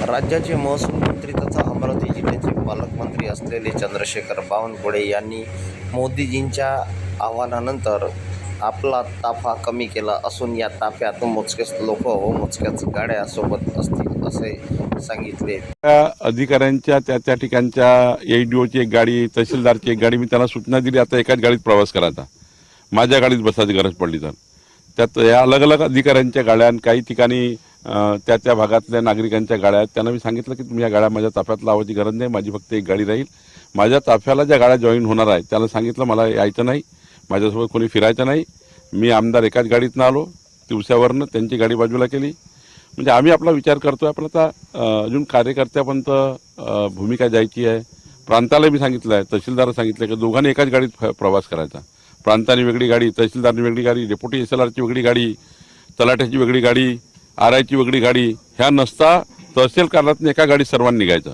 राज्याचे महसूल मंत्री तथा अमरावती जिल्ह्याचे पालकमंत्री असलेले चंद्रशेखर बावनकुळे यांनी मोदीजींच्या आवाहनानंतर आपला ताफा कमी केला असून या ताफ्यात मोजकेच लोक व मोजक्याच गाड्या सोबत असतील असे सांगितले। अधिकाऱ्यांच्या त्या ठिकाणच्या एडीओची एक गाडी, तहसीलदारची एक गाडी, मी त्यांना सूचना दिली आता एकाच गाडीत प्रवास करायचा, माझ्या गाडीत बसायची गरज पडली तर। त्यात या अलग अलग अधिकाऱ्यांच्या गाड्या, काही ठिकाणी त्या भागातल्या नागरिकांच्या गाड्या आहेत, त्यांना मी सांगितलं की तुम्ही या गाड्या माझ्या ताफ्यात लावायची गरज नाही, माझी फक्त एक गाडी राहील। माझ्या ताफ्याला ज्या गाड्या जॉईन होणार आहेत त्याला सांगितलं मला यायचं नाही, माझ्यासोबत कोणी फिरायचं नाही, मी आमदार एकाच गाडीतनं आलो, दिवसावरनं त्यांची गाडी बाजूला केली। म्हणजे आम्ही आपला विचार करतोय, आपला अजून कार्यकर्त्यापर्यंत भूमिका द्यायची आहे। प्रांताला मी सांगितलं आहे, तहसीलदार सांगितलं की दोघांनी एकाच गाडीत प्रवास करायचा, प्रांताने वेगळी गाडी, तहसीलदारने वेगळी गाडी, डेप्युटी एसएलआरची वेगळी गाडी, तलाठ्याची वेगळी गाडी, आरआयची वेगळी गाडी, ह्या नसता तहसील कार्यालयातून एका गाडीत सर्वांनी निघायचं।